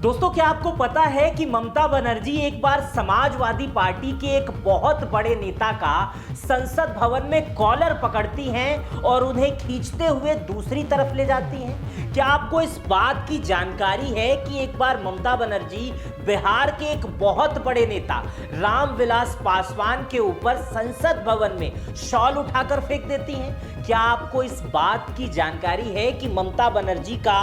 दोस्तों, क्या आपको पता है कि ममता बनर्जी एक बार समाजवादी पार्टी के एक बहुत बड़े नेता का संसद भवन में कॉलर पकड़ती हैं और उन्हें खींचते हुए दूसरी तरफ ले जाती हैं? क्या आपको इस बात की जानकारी है कि एक बार ममता बनर्जी बिहार के एक बहुत बड़े नेता रामविलास पासवान के ऊपर संसद भवन में शॉल उठाकर फेंक देती हैं? क्या आपको इस बात की जानकारी है कि ममता बनर्जी का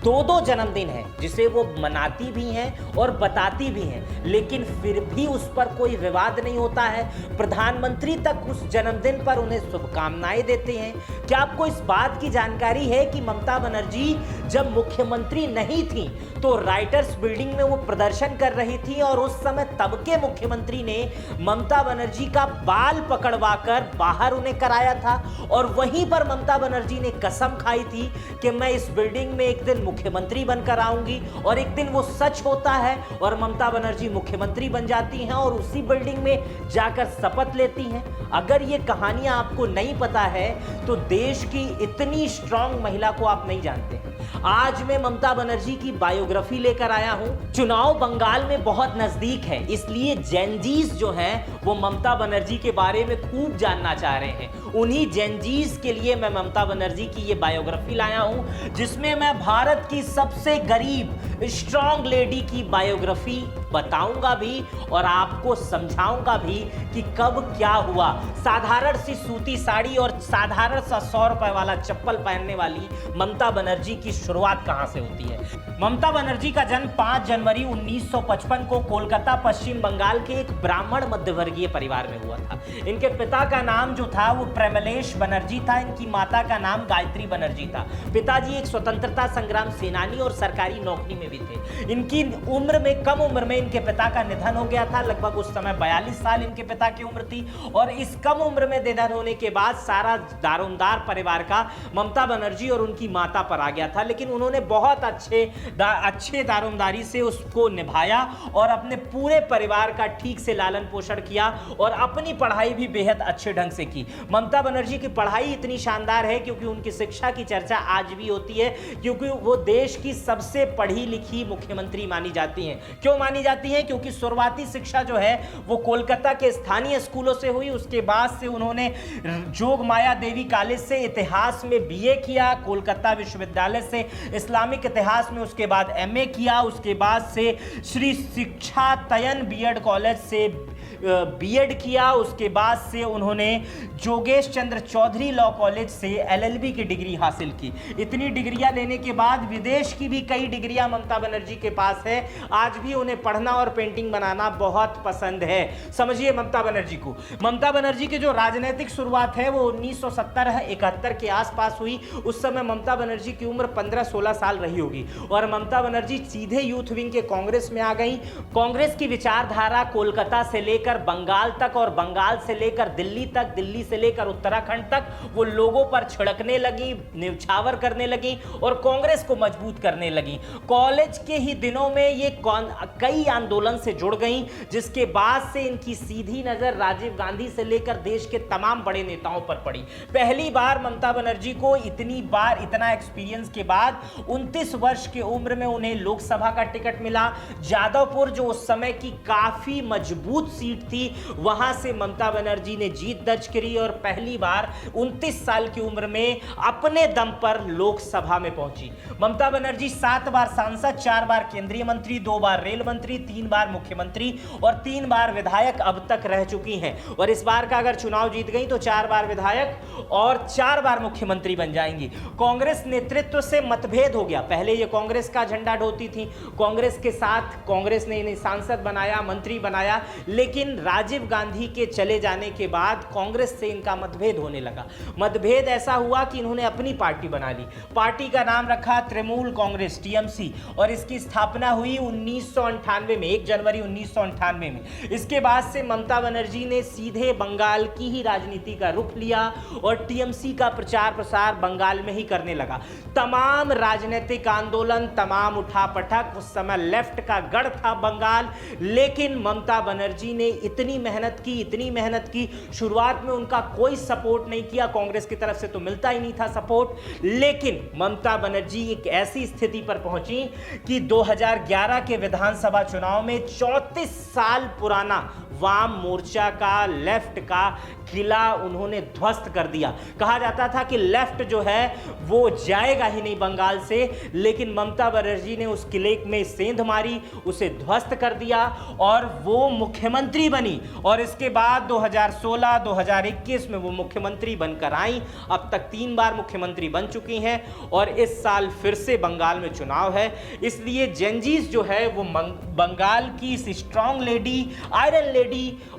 दो जन्मदिन है जिसे वो मनाती भी हैं और बताती भी हैं, लेकिन फिर भी उस पर कोई विवाद नहीं होता है। प्रधानमंत्री तक उस जन्मदिन पर उन्हें शुभकामनाएं देते हैं। क्या आपको इस बात की जानकारी है कि ममता बनर्जी जब मुख्यमंत्री नहीं थी तो राइटर्स बिल्डिंग में वो प्रदर्शन कर रही थी और उस समय तब के मुख्यमंत्री ने ममता बनर्जी का बाल पकड़वाकर बाहर उन्हें कराया था और वहीं पर ममता बनर्जी ने कसम खाई थी कि मैं इस बिल्डिंग में एक दिन मुख्यमंत्री बनकर आऊंगी, और एक दिन वो सच होता है और ममता बनर्जी मुख्यमंत्री बन जाती हैं और उसी बिल्डिंग में जाकर शपथ लेती हैं। अगर ये कहानियां आपको नहीं पता है तो देश की इतनी स्ट्रांग महिला को आप नहीं जानते हैं। आज मैं ममता बनर्जी की बायोग्राफी लेकर आया हूं। चुनाव बंगाल में बहुत नजदीक है, इसलिए जेनजीज जो हैं वो ममता बनर्जी के बारे में खूब जानना चाह रहे हैं। उन्हीं जेनजीज के लिए मैं ममता बनर्जी की ये बायोग्राफी लाया हूं, जिसमें मैं भारत की सबसे गरीब स्ट्रांग लेडी की बायोग्राफी बताऊंगा भी और आपको समझाऊंगा भी कि कब क्या हुआ। साधारण सी सूती साड़ी और साधारण सा 100 रुपए वाला चप्पल पहनने वाली ममता बनर्जी की शुरुआत कहां से होती है? ममता बनर्जी का जन्म 5 जनवरी 1955 को कोलकाता पश्चिम बंगाल के एक ब्राह्मण मध्यवर्गीय परिवार में हुआ था। इनके पिता का नाम जो था वो प्रेमलेश बनर्जी था। इनकी माता का नाम गायत्री बनर्जी था। पिताजी एक स्वतंत्रता संग्राम सेनानी और सरकारी नौकरी में भी थे। इनकी उम्र में कम उम्र में इनके पिता का निधन हो गया था। लगभग उस समय 42 साल इनके पिता की उम्र थी और इस कम उम्र में निधन होने के बाद सारा दारोमदार परिवार का ममता बनर्जी और उनकी माता पर आ गया था। लेकिन उन्होंने बहुत अच्छे दारोमदारी से उसको निभाया और अपने पूरे परिवार का ठीक से लालन पोषण किया और अपनी पढ़ाई भी बेहद अच्छे ढंग से की। ममता बनर्जी की पढ़ाई इतनी शानदार है क्योंकि उनकी शिक्षा की चर्चा आज भी होती है, क्योंकि वो देश की सबसे पढ़ी लिखी मुख्यमंत्री मानी जाती हैं। क्यों मानी जाती हैं? क्योंकि शुरुआती शिक्षा जो है वो कोलकाता के स्थानीय स्कूलों से हुई। उसके बाद से उन्होंने जोग माया देवी कॉलेज से इतिहास में बीए किया, कोलकाता विश्वविद्यालय से इस्लामिक इतिहास में उसके बाद एमए किया, उसके बाद से श्री शिक्षा तयन बीएड कॉलेज से बीएड किया, उसके बाद से उन्होंने जोगेश चंद्र चौधरी लॉ कॉलेज से एलएलबी की डिग्री हासिल की। इतनी डिग्रियां लेने के बाद विदेश की भी कई डिग्रियां ममता बनर्जी के पास है। आज भी उन्हें पढ़ना और पेंटिंग बनाना बहुत पसंद है। समझिए ममता बनर्जी को। ममता बनर्जी की जो राजनीतिक शुरुआत है वो 1970-71 के आसपास हुई। उस समय ममता बनर्जी की उम्र 15-16 साल रही होगी और ममता बनर्जी सीधे यूथ विंग के कांग्रेस में आ गई। कांग्रेस की विचारधारा कोलकाता से लेकर बंगाल तक और बंगाल से लेकर दिल्ली तक, दिल्ली से लेकर उत्तराखंड तक वो लोगों पर छिड़कने लगी, न्यौछावर करने लगी और कांग्रेस को मजबूत करने लगी। कॉलेज के ही दिनों में ये कई आंदोलन से जुड़ गई, जिसके बाद से इनकी सीधी नजर राजीव गांधी से लेकर देश के तमाम बड़े नेताओं पर पड़ी। पहली बार ममता बनर्जी को इतना एक्सपीरियंस के बाद 29 वर्ष की उम्र में उन्हें लोकसभा का टिकट मिला। जादवपुर जो उस समय की काफी मजबूत सीट थी, वहां से ममता बनर्जी ने जीत दर्ज करी और पहली बार 29 साल की उम्र में अपने दम पर लोकसभा में पहुंची। ममता बनर्जी 7 बार सांसद, 4 बार केंद्रीय मंत्री, 2 बार रेल मंत्री, 3 बार मुख्यमंत्री और 3 बार विधायक अब तक रह चुकी हैं। और इस बार का अगर चुनाव जीत गई तो 4 बार विधायक और 4 बार मुख्यमंत्री बन जाएंगी। कांग्रेस नेतृत्व से मतभेद हो गया। पहले ये कांग्रेस का झंडा ढोती थी, कांग्रेस के साथ कांग्रेस ने इन्हें सांसद बनाया, मंत्री बनाया, लेकिन राजीव गांधी के चले जाने के बाद कांग्रेस से इनका मतभेद होने लगा। मतभेद ऐसा हुआ कि इन्होंने अपनी पार्टी बना ली। पार्टी का नाम रखा तृणमूल कांग्रेस, टीएमसी, और इसकी स्थापना हुई 1998 1998 में, 1 जनवरी 1998 में। इसके बाद से ममता बनर्जी ने सीधे बंगाल की ही राजनीति का रुख लिया और टीएमसी का प्रचार प्रसार बंगाल में ही करने लगा। तमाम राजनीतिक आंदोलन, तमाम उठापटक, उस समय लेफ्ट का गढ़ था बंगाल, लेकिन ममता बनर्जी ने इतनी मेहनत की, शुरुआत में उनका कोई सपोर्ट नहीं किया, कांग्रेस की तरफ से तो मिलता ही नहीं था सपोर्ट, लेकिन ममता बनर्जी एक ऐसी स्थिति पर पहुंची कि 2011 के विधानसभा चुनाव में 34 साल पुराना वाम मोर्चा का, लेफ्ट का किला उन्होंने ध्वस्त कर दिया। कहा जाता था कि लेफ्ट जो है वो जाएगा ही नहीं बंगाल से, लेकिन ममता बनर्जी ने उस किले में सेंध मारी, उसे ध्वस्त कर दिया और वो मुख्यमंत्री बनी। और इसके बाद 2016, 2021 में वो मुख्यमंत्री बनकर आई। अब तक 3 बार मुख्यमंत्री बन चुकी हैं और इस साल फिर से बंगाल में चुनाव है। इसलिए जेनजीज जो है वो बंगाल की इस स्ट्रांग लेडी, आयरन लेडी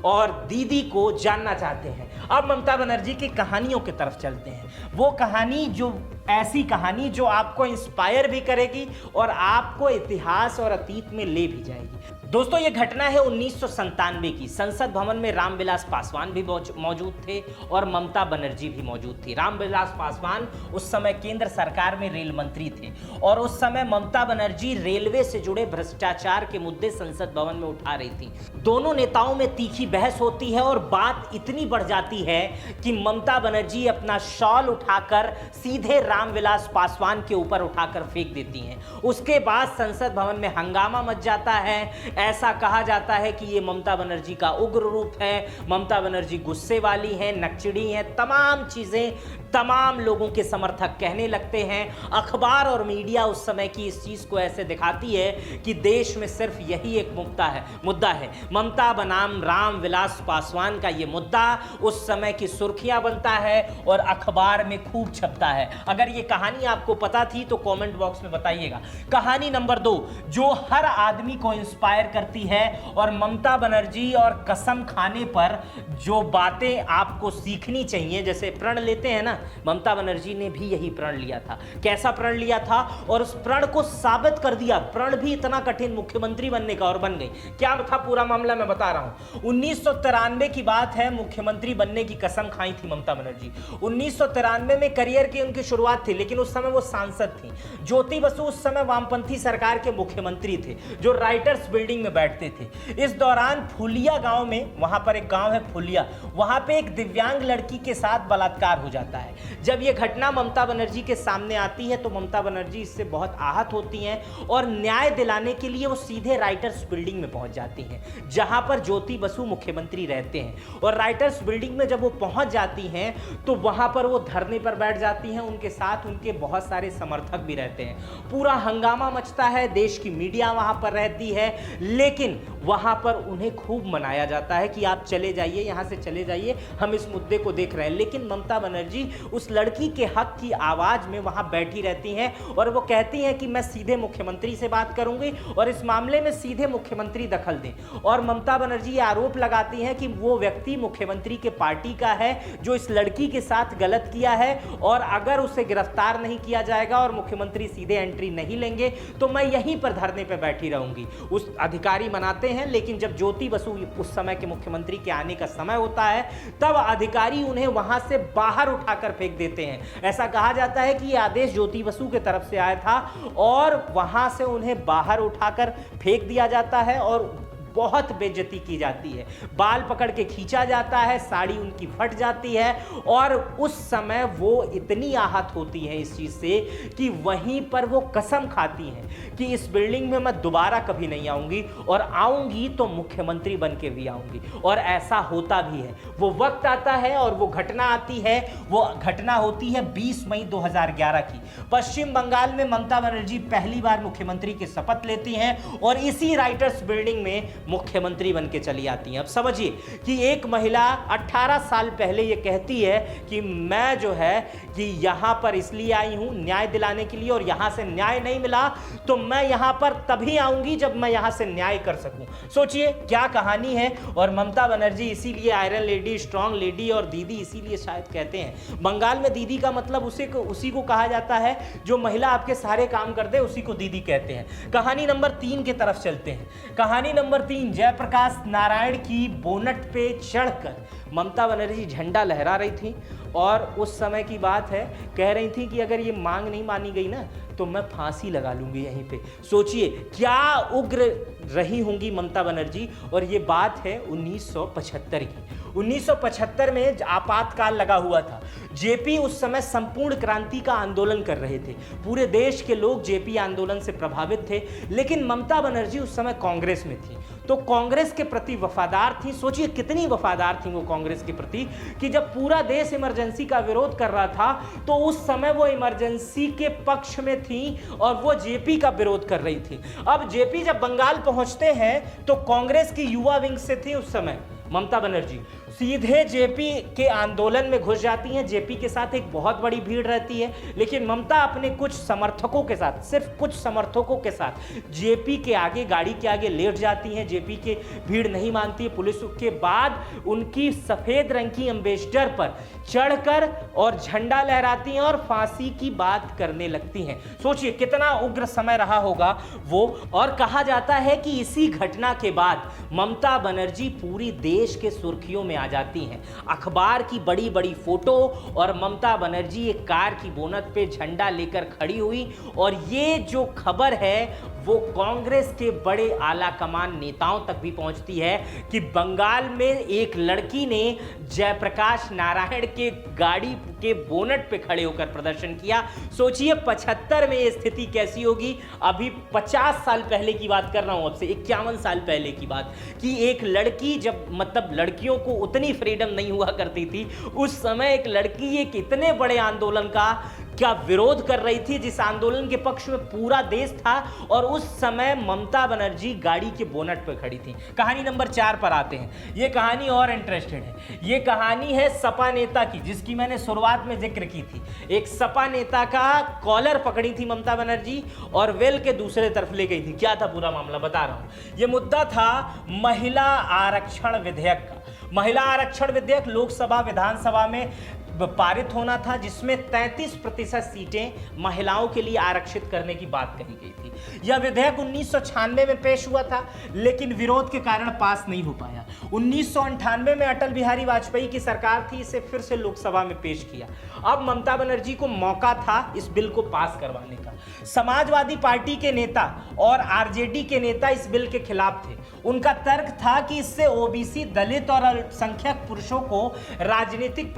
और दीदी को जानना चाहते हैं। अब ममता बनर्जी की कहानियों की तरफ चलते हैं। वो कहानी जो ऐसी कहानी जो आपको इंस्पायर भी करेगी और आपको इतिहास और अतीत में ले भी जाएगी। दोस्तों, ये घटना है 1997 की। संसद भवन में रामविलास पासवान भी मौजूद थे और ममता बनर्जी भी मौजूद थी। रामविलास पासवान उस समय केंद्र सरकार में रेल मंत्री थे और उस समय ममता बनर्जी रेलवे से जुड़े भ्रष्टाचार के मुद्दे संसद भवन में उठा रही थी। दोनों नेताओं में तीखी बहस होती है और बात इतनी बढ़ जाती है कि ममता बनर्जी अपना शॉल उठाकर सीधे रामविलास पासवान के ऊपर उठाकर फेंक देती हैं। उसके बाद संसद भवन में हंगामा मच जाता है। ऐसा कहा जाता है कि ये ममता बनर्जी का उग्र रूप है, ममता बनर्जी गुस्से वाली हैं, नकचिड़ी हैं, तमाम चीजें तमाम लोगों के समर्थक कहने लगते हैं। अखबार और मीडिया उस समय की इस चीज को ऐसे दिखाती है कि देश में सिर्फ यही एक मुद्दा है, ममता बनाम रामविलास पासवान का ये मुद्दा उस समय की सुर्खियां बनता है और अखबार में खूब छपता है। अगर ये कहानी आपको पता थी तो कमेंट बॉक्स में बताइएगा। कहानी नंबर 2 जो हर आदमी को इंस्पायर करती है और ममता बनर्जी और कसम खाने पर जो बातें आपको सीखनी चाहिए, जैसे प्रण लेते हैं ना, ममता बनर्जी ने भी यही प्रण लिया था। कैसा प्रण लिया था और उस प्रण को साबित कर दिया। प्रण भी इतना कठिन, मुख्यमंत्री बनने का, और बन गई। क्या था पूरा मामला मैं बता रहा हूं। 1993 की बात है, मुख्यमंत्री बनने की कसम खाई थी ममता बनर्जी। 1993 में करियर की उनकी शुरुआत थी, लेकिन उस समय वो सांसद थी। ज्योति बसु उस समय वामपंथी सरकार के मुख्यमंत्री थे जो राइटर्स बिल्डिंग में बैठते थे। इस दौरान फुलिया गांव में, वहां पर एक गांव है फुलिया, वहां पे एक दिव्यांग लड़की के साथ बलात्कार हो जाता है। जब यह घटना ममता बनर्जी के सामने आती है तो ममता बनर्जी इससे बहुत आहत होती हैं और न्याय दिलाने के लिए वो सीधे राइटर्स बिल्डिंग में पहुंच जाती हैं जहां पर ज्योति बसु मुख्यमंत्री रहते हैं। और राइटर्स बिल्डिंग में जब वो पहुंच जाती हैं तो वहां पर वो धरने पर बैठ जाती हैं। उनके साथ उनके बहुत सारे समर्थक भी रहते हैं। पूरा हंगामा मचता है, देश की मीडिया वहां पर रहती है, लेकिन वहां पर उन्हें खूब मनाया जाता है कि आप चले जाइए, यहां से चले जाइए, हम इस मुद्दे को देख रहे हैं। लेकिन ममता बनर्जी उस लड़की के हक की आवाज में वहां बैठी रहती हैं और वो कहती हैं कि मैं सीधे मुख्यमंत्री से बात करूंगी और इस मामले में सीधे मुख्यमंत्री दखल दें। और ममता बनर्जी ये आरोप लगाती हैं कि वो व्यक्ति मुख्यमंत्री के पार्टी का है जो इस लड़की के साथ गलत किया है और अगर उसे गिरफ्तार नहीं किया जाएगा और मुख्यमंत्री सीधे एंट्री नहीं लेंगे तो मैं यहीं पर धरने पर बैठी रहूंगी। उस अधिकारी मनाते हैं, लेकिन जब ज्योति बसु उस समय के मुख्यमंत्री के आने का समय होता है तब अधिकारी उन्हें वहां से बाहर उठाकर फेंक देते हैं। ऐसा कहा जाता है कि यह आदेश ज्योति बसु के तरफ से आया था और वहां से उन्हें बाहर उठाकर फेंक दिया जाता है और बहुत बेइज्जती की जाती है। बाल पकड़ के खींचा जाता है, साड़ी उनकी फट जाती है और उस समय वो इतनी आहत होती है इस चीज से कि वहीं पर वो कसम खाती हैं कि इस बिल्डिंग में मैं दोबारा कभी नहीं आऊंगी और आऊंगी तो मुख्यमंत्री बन के भी आऊंगी। और ऐसा होता भी है। वो वक्त आता है और वो घटना आती है। वो घटना होती है 20 मई 2011 की। पश्चिम बंगाल में ममता बनर्जी पहली बार मुख्यमंत्री की शपथ लेती हैं और इसी राइटर्स बिल्डिंग में मुख्यमंत्री बन के चली आती हैं। अब समझिए कि एक महिला 18 साल पहले ये कहती है कि मैं जो है कि यहाँ पर इसलिए आई हूँ न्याय दिलाने के लिए, और यहाँ से न्याय नहीं मिला तो मैं यहाँ पर तभी आऊँगी जब मैं यहाँ से न्याय कर सकूँ। सोचिए क्या कहानी है। और ममता बनर्जी इसीलिए आयरन लेडी, स्ट्रांग लेडी और दीदी इसीलिए शायद कहते हैं। बंगाल में दीदी का मतलब उसी को कहा जाता है जो महिला आपके सारे काम कर दे, उसी को दीदी कहते हैं। कहानी नंबर 3 की तरफ चलते हैं। कहानी नंबर 3, जयप्रकाश नारायण की बोनट पे चढ़कर ममता बनर्जी झंडा लहरा रही थी और उस समय की बात है, कह रही थी कि अगर ये मांग नहीं मानी गई ना तो मैं फांसी लगा लूंगी यहीं पे। सोचिए क्या उग्र रही होंगी ममता बनर्जी। और ये बात है 1975 की। 1975 में आपातकाल लगा हुआ था। जेपी उस समय संपूर्ण क्रांति का आंदोलन कर रहे थे। पूरे देश के लोग जेपी आंदोलन से प्रभावित थे, लेकिन ममता बनर्जी उस समय कांग्रेस में थी, तो कांग्रेस के प्रति वफादार थी। सोचिए कितनी वफादार थी वो कांग्रेस के प्रति कि जब पूरा देश इमरजेंसी का विरोध कर रहा था तो उस समय वो इमरजेंसी के पक्ष में थी और वो जेपी का विरोध कर रही थी। अब जेपी जब बंगाल पहुंचते हैं तो कांग्रेस की युवा विंग से थी उस समय ममता बनर्जी, सीधे जेपी के आंदोलन में घुस जाती हैं। जेपी के साथ एक बहुत बड़ी भीड़ रहती है, लेकिन ममता अपने कुछ समर्थकों के साथ, सिर्फ कुछ समर्थकों के साथ जेपी के आगे, गाड़ी के आगे लेट जाती हैं। जेपी के भीड़ नहीं मानती है। पुलिस के बाद उनकी सफेद रंग की एम्बेसडर पर चढ़कर और झंडा लहराती हैं और फांसी की बात करने लगती हैं। सोचिए कितना उग्र समय रहा होगा वो। और कहा जाता है कि इसी घटना के बाद ममता बनर्जी पूरी देश के सुर्खियों में आ जाती हैं। अखबार की बड़ी बड़ी फोटो और ममता बनर्जी एक कार की बोनट पे झंडा लेकर खड़ी हुई। और ये जो खबर है वो कांग्रेस के बड़े आला कमान नेताओं तक भी पहुंचती है कि बंगाल में एक लड़की ने जयप्रकाश नारायण के गाड़ी के बोनट पे खड़े होकर प्रदर्शन किया। सोचिए 75 में ये स्थिति कैसी होगी। अभी 50 साल पहले की बात कर रहा हूं आपसे, 51 साल पहले की बात, कि एक लड़की, जब मतलब लड़कियों को उतनी फ्रीडम नहीं हुआ करती थी, उस समय एक लड़की एक इतने बड़े आंदोलन का क्या विरोध कर रही थी जिस आंदोलन के पक्ष में पूरा देश था, और उस समय ममता बनर्जी गाड़ी के बोनट पर खड़ी थी। कहानी नंबर 4 पर आते हैं। ये कहानी और इंटरेस्टेड है। ये कहानी है सपा नेता की, जिसकी मैंने शुरुआत में जिक्र की थी। एक सपा नेता का कॉलर पकड़ी थी ममता बनर्जी और वेल के दूसरे तरफ ले गई थी। क्या था पूरा मामला बता रहा हूं। ये मुद्दा था महिला आरक्षण विधेयक का। महिला आरक्षण विधेयक लोकसभा विधानसभा में पारित होना था, जिसमें 33% सीटें महिलाओं के लिए आरक्षित करने की बात कही गई थी। यह विधेयक 1996 में पेश हुआ था, लेकिन विरोध के कारण पास नहीं हो पाया। 1998 में अटल बिहारी वाजपेयी की सरकार थी, इसे फिर से लोकसभा में पेश किया। अब ममता बनर्जी को मौका था इस बिल को पास करवाने का। समाजवादी पार्टी के नेता और आरजेडी के नेता इस बिल के खिलाफ थे। उनका तर्क था कि इससे ओबीसी, दलित और अल्पसंख्यक पुरुषों को राजनीतिक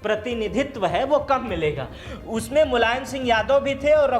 प्रतिनिधित्व है वो कम मिलेगा। उसमें मुलायम सिंह यादव भी थे और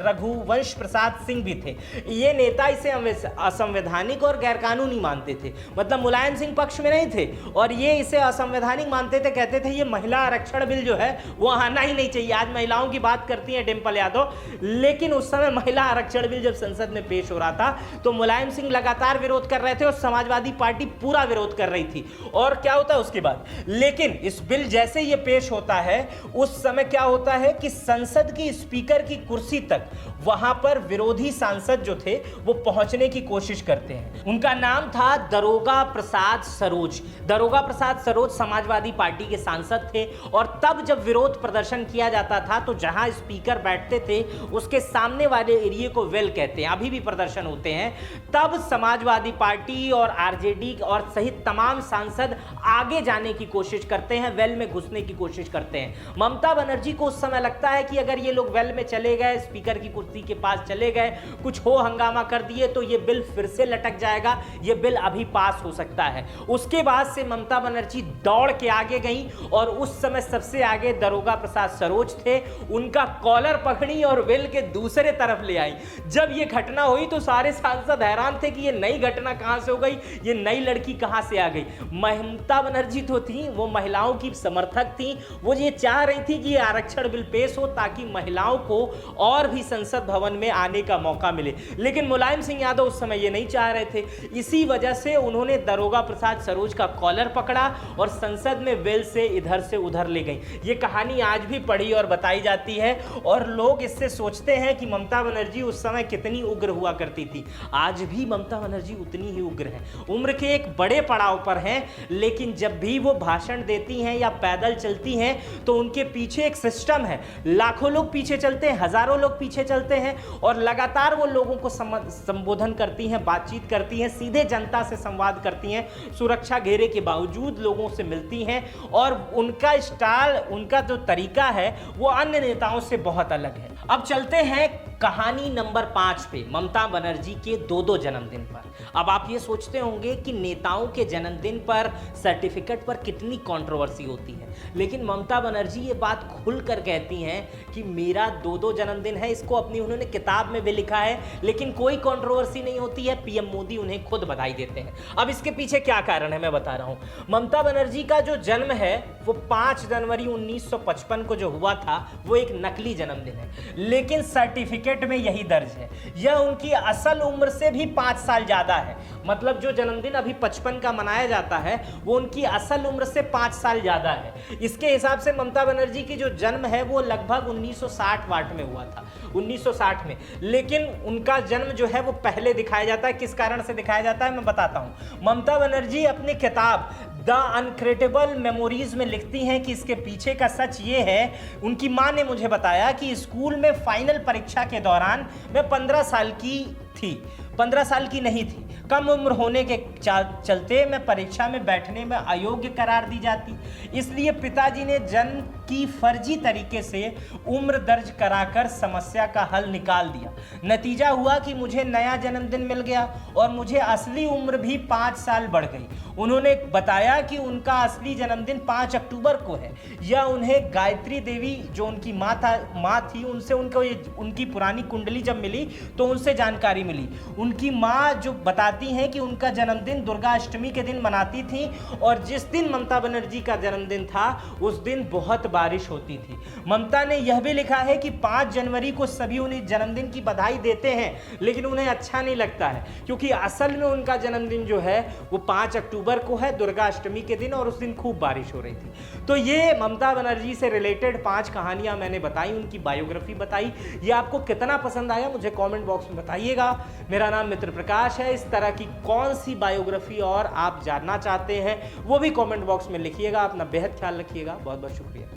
रघुवंश प्रसाद सिंह भी थे। ये नेता इसे असंवैधानिक और गैरकानूनी मानते थे। मतलब मुलायम सिंह पक्ष में नहीं थे और ये इसे असंवैधानिक मानते थे। कहते थे ये महिला आरक्षण बिल जो है वो आना ही नहीं चाहिए। आज महिलाओं की बात करती है डिंपल यादव, लेकिन उस समय महिला आरक्षण बिल जब संसद में पेश हो रहा था तो मुलायम सिंह लगातार विरोध कर रहे थे और समाजवादी पार्टी पूरा विरोध कर रही थी। और क्या होता है उसके बाद, लेकिन इस बिल जैसे ये पेश होता है उस समय क्या होता है कि संसद की स्पीकर की कुर्सी तक वहां पर विरोधी सांसद जो थे वो पहुंचने की कोशिश करते हैं। उनका नाम था दरोगा प्रसाद सरोज। दरोगा प्रसाद सरोज समाजवादी पार्टी के सांसद थे और तब जब विरोध प्रदर्शन किया जाता था तो जहां स्पीकर बैठते थे उसके सामने वाले एरिया को वेल कहते हैं। अभी भी प्रदर्शन होते हैं। तब समाजवादी पार्टी और आरजेडी और सहित तमाम सांसद आगे जाने की कोशिश करते हैं, वेल में घुसने की कोशिश करते हैं। ममता बनर्जी को उस समय लगता है कि अगर ये लोग वेल में चले गए, स्पीकर की कुर्सी के पास चले गए, कुछ हो हंगामा कर दिए तो ये बिल फिर से लटक जाएगा, ये बिल अभी पास हो सकता है। उसके बाद से ममता बनर्जी दौड़ के आगे गई और उस समय सबसे आगे दरोगा प्रसाद सरोज थे। उनका कॉलर पकड़ी और वेल के दूसरे तरफ ले आई। जब ये घटना हुई तो सारे सांसद हैरान थे कि ये नई घटना कहां से हो गई, ये नई लड़की कहां से आ गई। ममता बनर्जी बनर्जी तो थी, वो महिलाओं की समर्थक थी, वो ये चाह रही थी कि ये आरक्षण बिल पेश हो ताकि महिलाओं को और भी संसद भवन में आने का मौका मिले। लेकिन मुलायम सिंह यादव उस समय ये नहीं चाह रहे थे। इसी वजह से उन्होंने दारोगा प्रसाद सरोज का कॉलर पकड़ा और संसद में बेल से इधर से उधर ले गई। ये कहानी आज भी पढ़ी और बताई जाती है और लोग इससे सोचते हैं कि ममता बनर्जी उस समय कितनी उग्र हुआ करती थी। आज भी ममता बनर्जी उतनी ही उग्र है, उम्र के एक बड़े पड़ाव पर हैं, लेकिन जब भी वो भाषण देती हैं या पैदल चलती हैं तो उनके पीछे एक सिस्टम है। लाखों लोग पीछे चलते हैं, हजारों लोग पीछे चलते हैं और लगातार वो लोगों को संबोधन करती हैं, बातचीत करती हैं, सीधे जनता से संवाद करती हैं, सुरक्षा घेरे के बावजूद लोगों से मिलती हैं और उनका स्टाइल, उनका जो तरीका है वो अन्य नेताओं से बहुत अलग है। अब चलते हैं कहानी नंबर 5 पे, ममता बनर्जी के 2 जन्मदिन पर। अब आप ये सोचते होंगे कि नेताओं के जन्मदिन पर सर्टिफिकेट पर कितनी कंट्रोवर्सी होती है, लेकिन ममता बनर्जी ये बात खुलकर कहती हैं कि मेरा 2 जन्मदिन है। इसको अपनी उन्होंने किताब में भी लिखा है, लेकिन कोई कंट्रोवर्सी नहीं होती है। पीएम मोदी उन्हें खुद बधाई देते हैं। अब इसके पीछे क्या कारण है मैं बता रहा हूं। ममता बनर्जी का जो जन्म है वो 5 जनवरी 1955 को जो हुआ था वो एक नकली जन्मदिन है, लेकिन सर्टिफिकेट में यही दर्ज है। यह उनकी असल उम्र से भी 5 साल ज्यादा है। मतलब जो जन्मदिन अभी 55 का मनाया जाता है वो उनकी असल उम्र से 5 साल ज्यादा है। इसके हिसाब से ममता बनर्जी की जो जन्म है वो लगभग 1960 में हुआ था, 1960 में। लेकिन उनका जन्म जो है वो पहले दिखाया जाता है। किस कारण से दिखाया जाता है मैं बताता हूं। ममता बनर्जी अपनी किताब द अनक्रेडिबल मेमोरीज में लिखती हैं कि इसके पीछे का सच ये है, उनकी मां ने मुझे बताया कि स्कूल में फाइनल परीक्षा के दौरान मैं 15 साल की थी, 15 साल की नहीं थी। कम उम्र होने के चलते मैं परीक्षा में बैठने में अयोग्य करार दी जाती, इसलिए पिताजी ने जन्म की फर्जी तरीके से उम्र दर्ज कराकर समस्या का हल निकाल दिया। नतीजा हुआ कि मुझे नया जन्मदिन मिल गया और मुझे असली उम्र भी 5 साल बढ़ गई। उन्होंने बताया कि उनका असली जन्मदिन 5 अक्टूबर को है। यह उन्हें गायत्री देवी जो उनकी माँ थी उनसे उनकी पुरानी कुंडली जब मिली तो उनसे जानकारी मिली। उनकी माँ जो बताती हैं कि उनका जन्मदिन दुर्गा अष्टमी के दिन मनाती थी और जिस दिन ममता बनर्जी का जन्मदिन था उस दिन बहुत बारिश होती थी। ममता ने यह भी लिखा है कि 5 जनवरी को सभी उन्हें जन्मदिन की बधाई देते हैं, लेकिन उन्हें अच्छा नहीं लगता है क्योंकि असल में उनका जन्मदिन जो है वो 5 अक्टूबर को है, दुर्गा अष्टमी के दिन, और उस दिन खूब बारिश हो रही थी। तो ये ममता बनर्जी से रिलेटेड 5 कहानियां मैंने बताई, उनकी बायोग्राफी बताई। ये आपको कितना पसंद आया मुझे कमेंट बॉक्स में बताइएगा। मेरा नाम मित्र प्रकाश है। इस तरह की कौन सी बायोग्राफी और आप जानना चाहते हैं वो भी कमेंट बॉक्स में लिखिएगा। अपना बेहद ख्याल रखिएगा। बहुत बहुत शुक्रिया।